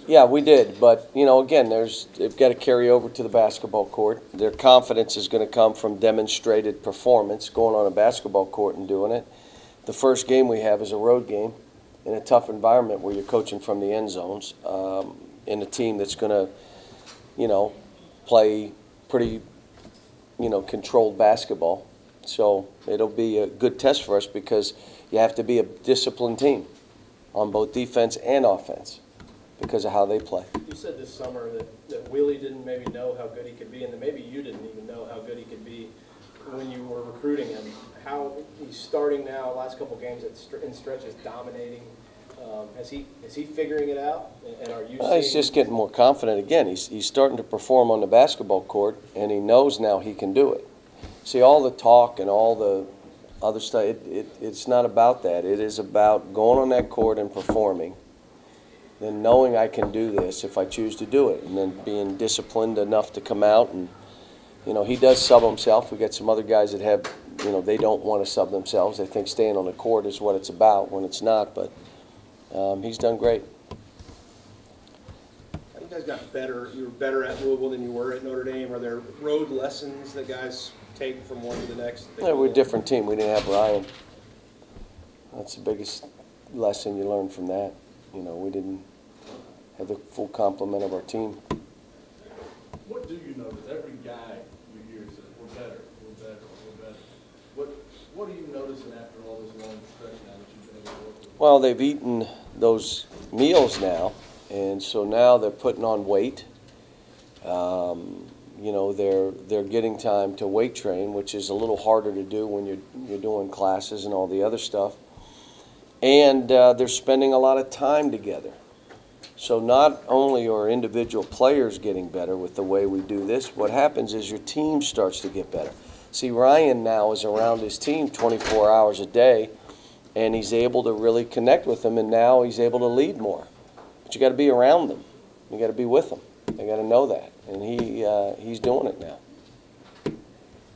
Yeah, we did, but, you know, again, they've got to carry over to the basketball court. Their confidence is going to come from demonstrated performance, going on a basketball court and doing it. The first game we have is a road game in a tough environment where you're coaching from the end zones, in a team that's going to, you know, play pretty, you know, controlled basketball. So it'll be a good test for us because you have to be a disciplined team on both defense and offense because of how they play. You said this summer that Willie didn't maybe know how good he could be, and that maybe you didn't even know how good he could be when you were recruiting him. How he's starting now, last couple games in stretches, dominating. Is he figuring it out? And are you? He's just getting more confident again. He's starting to perform on the basketball court, and he knows now he can do it. See, all the talk and all the other stuff, it's not about that. It is about going on that court and performing, then knowing I can do this if I choose to do it, and then being disciplined enough to come out. And, you know, he does sub himself. We got some other guys that have, you know, they don't want to sub themselves. They think staying on the court is what it's about when it's not, but he's done great. You guys got better. You were better at Louisville than you were at Notre Dame. Are there road lessons that guys take from one to the next? Yeah, we're a different team. We didn't have Ryan. That's the biggest lesson you learn from that. You know, we didn't have the full complement of our team. What do you notice? Every guy you hear says, we're better, we're better, we're better. What are you noticing after all this long stretch now that you've been able to work with? Well, they've eaten those meals now, and so now they're putting on weight. You know, they're getting time to weight train, which is a little harder to do when you're doing classes and all the other stuff. And they're spending a lot of time together. So not only are individual players getting better with the way we do this, what happens is your team starts to get better. See, Ryan now is around his team 24 hours a day, and he's able to really connect with them, and now he's able to lead more. But you got to be around them. You got to be with them. They got to know that, and he's doing it now.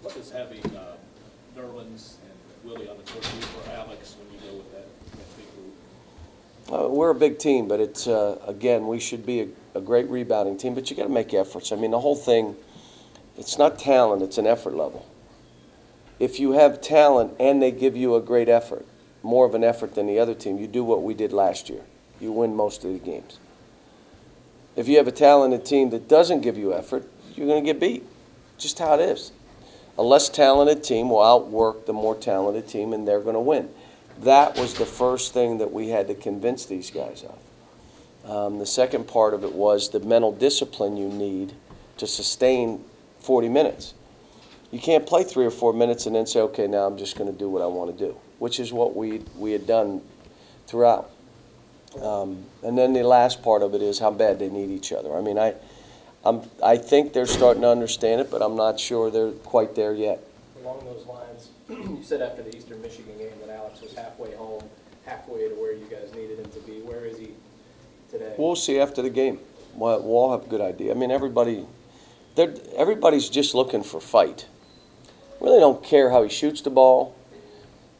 What does having Nerlens and Willie on the court do for Alex when you go with that big group? We're a big team, but it's again, we should be a great rebounding team, but you got to make efforts. I mean, the whole thing, it's not talent, it's an effort level. If you have talent and they give you a great effort, more of an effort than the other team, you do what we did last year. You win most of the games. If you have a talented team that doesn't give you effort, you're going to get beat. Just how it is. A less talented team will outwork the more talented team, and they're going to win. That was the first thing that we had to convince these guys of. The second part of it was the mental discipline you need to sustain 40 minutes. You can't play 3 or 4 minutes and then say, okay, now I'm just going to do what I want to do, which is what we had done throughout. And then the last part of it is how bad they need each other. I mean, I think they're starting to understand it, but I'm not sure they're quite there yet. Along those lines, you said after the Eastern Michigan game that Alex was halfway home, halfway to where you guys needed him to be. Where is he today? We'll see after the game. We'll all have a good idea. I mean, everybody's just looking for fight. Really don't care how he shoots the ball,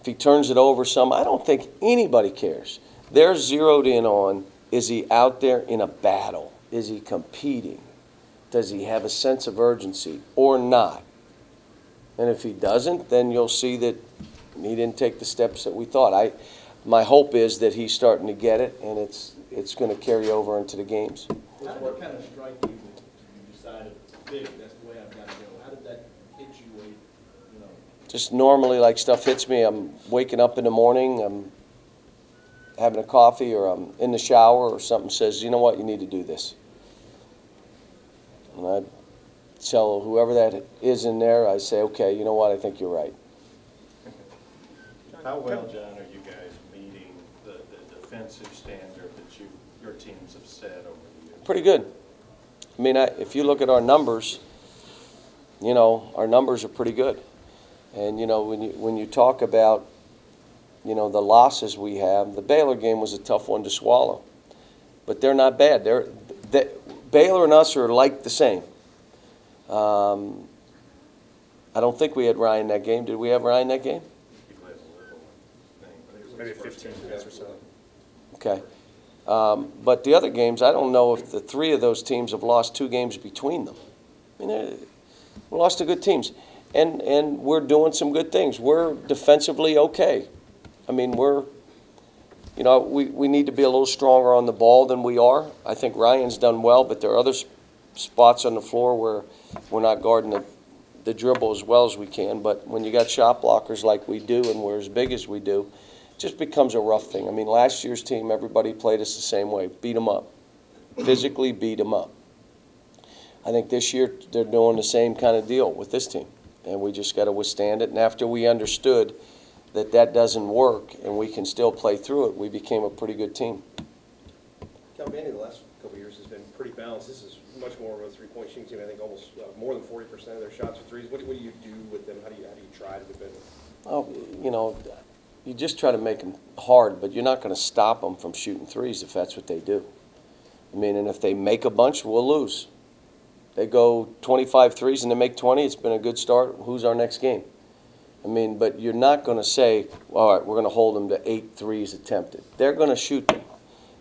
if he turns it over some. I don't think anybody cares. They're zeroed in on, is he out there in a battle? Is he competing? Does he have a sense of urgency or not? And if he doesn't, then you'll see that he didn't take the steps that we thought. My hope is that he's starting to get it, and it's going to carry over into the games. How did it kind of strike you that you decided, big, that's the way I've got to go? How did that hit you, you know? Just normally, like, stuff hits me. I'm waking up in the morning, I'm having a coffee, or I'm in the shower, or something says, you know what, you need to do this. And I tell whoever that is in there, I say, okay, you know what, I think you're right. How well, John, are you guys meeting the defensive standard that your teams have set over the years? Pretty good. I mean, if you look at our numbers, you know, our numbers are pretty good. And, you know, when you talk about, you know, the losses we have, the Baylor game was a tough one to swallow. But they're not bad. Baylor and us are like the same. I don't think we had Ryan that game. Did we have Ryan that game? He plays a little thing, but it was Maybe his first 15 game. minutes or so. Okay. But the other games, I don't know if the three of those teams have lost 2 games between them. I mean, we lost to good teams. And we're doing some good things. We're defensively okay. I mean, we need to be a little stronger on the ball than we are. I think Ryan's done well, but there are other spots on the floor where we're not guarding the dribble as well as we can. But when you got shot blockers like we do and we're as big as we do, it just becomes a rough thing. I mean, last year's team, everybody played us the same way. Beat them up. Physically beat them up. I think this year they're doing the same kind of deal with this team. And we just got to withstand it. And after we understood that that doesn't work and we can still play through it, we became a pretty good team. Cal Bandy, the last couple of years has been pretty balanced. This is much more of a three-point shooting team. I think almost more than 40% of their shots are threes. What do you do with them? How do you try to defend them? Oh, you just try to make them hard, but you're not going to stop them from shooting threes if that's what they do. I mean, and if they make a bunch, we'll lose. They go 25 threes and they make 20, it's been a good start. Who's our next game? I mean, but you're not going to say, all right, we're going to hold them to 8 threes attempted. They're going to shoot them.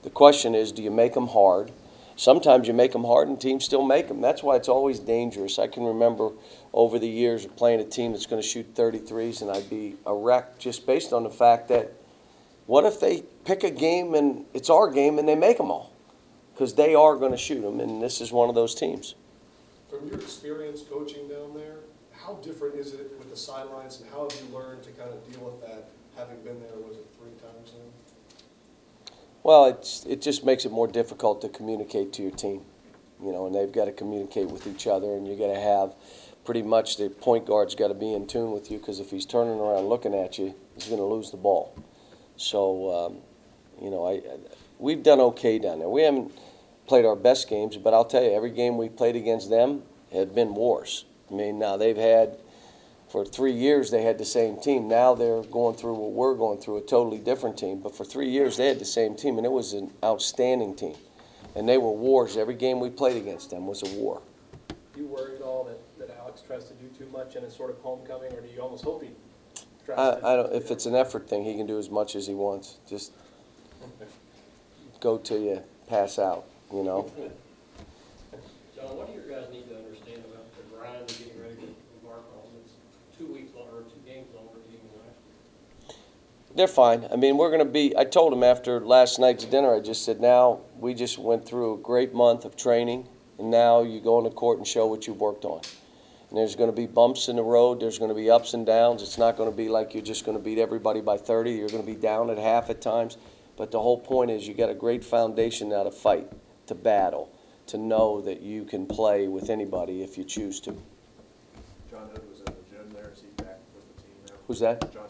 The question is, do you make them hard? Sometimes you make them hard and teams still make them. That's why it's always dangerous. I can remember over the years of playing a team that's going to shoot 30 threes and I'd be a wreck just based on the fact that what if they pick a game and it's our game and they make them all? Because they are going to shoot them, and this is one of those teams. From your experience coaching down there, how different is it with the sidelines, and how have you learned to kind of deal with that, having been there, was it 3 times now? Well, it just makes it more difficult to communicate to your team, and they've got to communicate with each other, and you got to have pretty much the point guard's got to be in tune with you, because if he's turning around looking at you, he's going to lose the ball. So, we've done okay down there. We haven't played our best games, but I'll tell you, every game we played against them had been wars. I mean, now they've had, for 3 years, they had the same team. Now they're going through what we're going through, a totally different team. But for 3 years, they had the same team, and it was an outstanding team. And they were wars. Every game we played against them was a war. You worry at all that Alex tries to do too much in a sort of homecoming, or do you almost hope he tries I to? don't. If it's an effort thing, he can do as much as he wants. Just go till you pass out, John, what do your guys need to understand about the grind of getting ready to embark on? It's 2 weeks longer, 2 games longer than even last year. They're fine. I mean, we're going to be, I told them after last night's dinner, I just said, now we just went through a great month of training, and now you go on the court and show what you've worked on. And there's going to be bumps in the road. There's going to be ups and downs. It's not going to be like you're just going to beat everybody by 30. You're going to be down at half at times. But the whole point is you got a great foundation now to fight, to battle, to know that you can play with anybody if you choose to. John Hood was in the gym there. Is he back with the team now? Who's that? John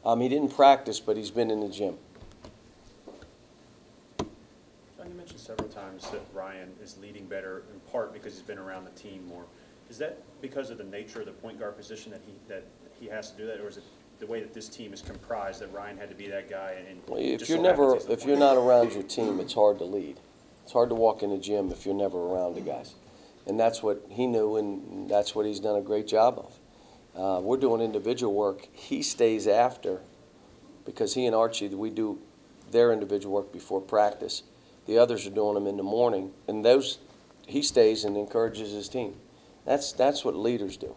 Hood. He didn't practice, but he's been in the gym. John, you mentioned several times that Ryan is leading better in part because he's been around the team more. Is that because of the nature of the point guard position that he has to do that, or is it the way that this team is comprised that Ryan had to be that guy? And Well, just if so you're happens he's the if point you're guard? not around your team, it's hard to lead. It's hard to walk in the gym if you're never around the guys. And that's what he knew, and that's what he's done a great job of. We're doing individual work. He stays after because he and Archie, we do their individual work before practice. The others are doing them in the morning, and he stays and encourages his team. That's what leaders do.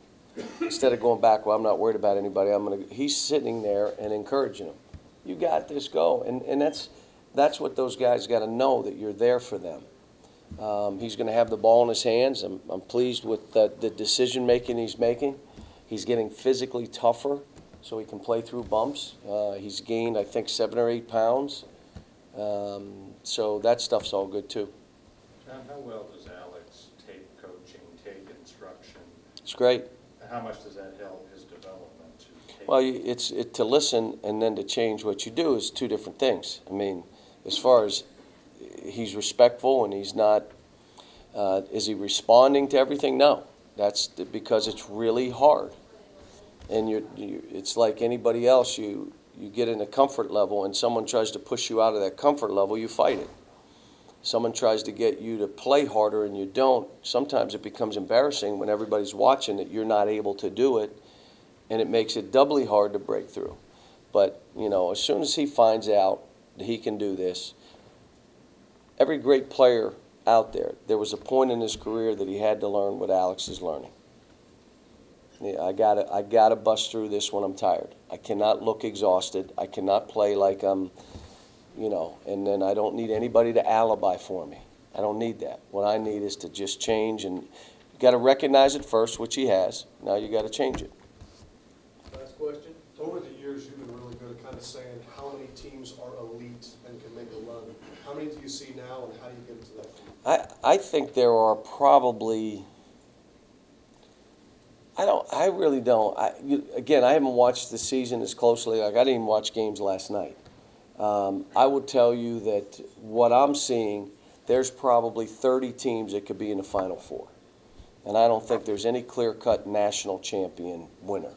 Instead of going back, well, I'm not worried about anybody. He's sitting there and encouraging them. You got this, go. And that's what those guys got to know, that you're there for them. He's going to have the ball in his hands. I'm pleased with the decision-making he's making. He's getting physically tougher so he can play through bumps. He's gained, I think, 7 or 8 pounds. So that stuff's all good, too. John, how well does Alex take coaching, take instruction? It's great. How much does that help his development to take? Well, it's to listen and then to change what you do is 2 different things. I mean, as far as he's respectful and he's not, is he responding to everything? No. That's because it's really hard. And it's like anybody else, you get in a comfort level and someone tries to push you out of that comfort level, you fight it. Someone tries to get you to play harder and you don't. Sometimes it becomes embarrassing when everybody's watching that you're not able to do it, and it makes it doubly hard to break through. But, as soon as he finds out that he can do this, every great player out there was a point in his career that he had to learn what Alex is learning. Yeah, I gotta bust through this when I'm tired. I cannot look exhausted. I cannot play like I'm, and then I don't need anybody to alibi for me. I don't need that. What I need is to just change, and you got to recognize it first, which he has. Now you got to change it. Last question? Over the years, you've been really good at kind of saying how many teams are elite and can make a run. How many do you see now, and how do you get into that? I think there are probably. I really don't. Again, I haven't watched the season as closely. Like, I didn't even watch games last night. I would tell you that what I'm seeing, there's probably 30 teams that could be in the Final Four. And I don't think there's any clear-cut national champion winner.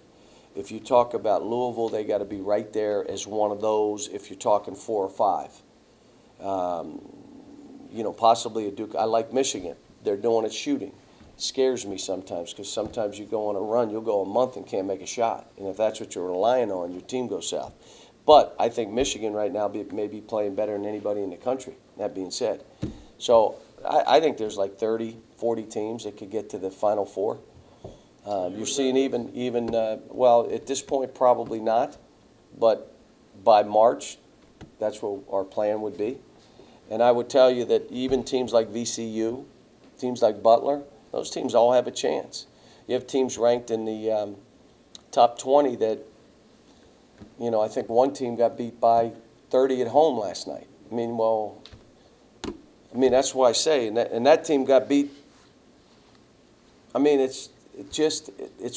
If you talk about Louisville, they got to be right there as one of those if you're talking 4 or 5. Possibly a Duke. I like Michigan. They're doing it shooting. Scares me sometimes, because sometimes you go on a run, you'll go a month and can't make a shot. And if that's what you're relying on, your team goes south. But I think Michigan right now may be playing better than anybody in the country, that being said. So I think there's like 30, 40 teams that could get to the Final Four. You're seeing well, at this point, probably not. But by March, that's what our plan would be. And I would tell you that even teams like VCU, teams like Butler, those teams all have a chance. You have teams ranked in the top 20 that, I think one team got beat by 30 at home last night. That's why I say, and that team got beat. It's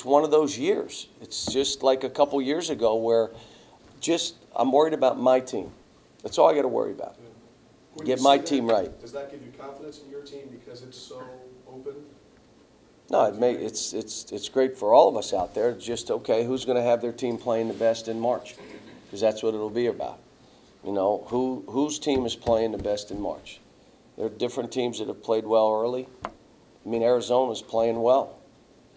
one of those years. It's just like a couple years ago where I'm worried about my team. That's all I got to worry about. When Get you my say team that, right. Does that give you confidence in your team because it's so open? No, it's great for all of us out there. It's just, okay, who's going to have their team playing the best in March? Because that's what it'll be about. Whose team is playing the best in March? There are different teams that have played well early. Arizona's playing well.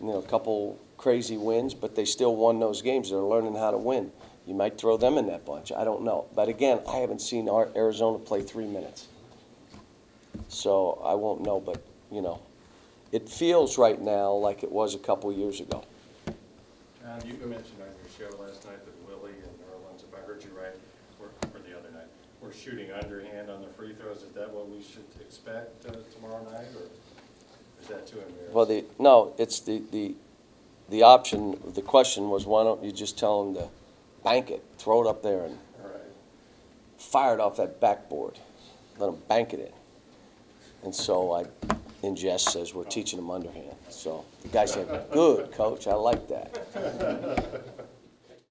A couple crazy wins, but they still won those games. They're learning how to win. You might throw them in that bunch. I don't know. But again, I haven't seen Arizona play 3 minutes. So I won't know, but, it feels right now like it was a couple years ago. You mentioned on your show last night that Willie and Nerlens, if I heard you right, or the other night, were shooting underhand on the free throws. Is that what we should expect tomorrow night, or is that too embarrassing? Well, it's the option. The question was, why don't you just tell them to bank it, throw it up there, and fire it off that backboard. Let them bank it in. And so Ingest says we're teaching them underhand. So the guy said, good, coach, I like that.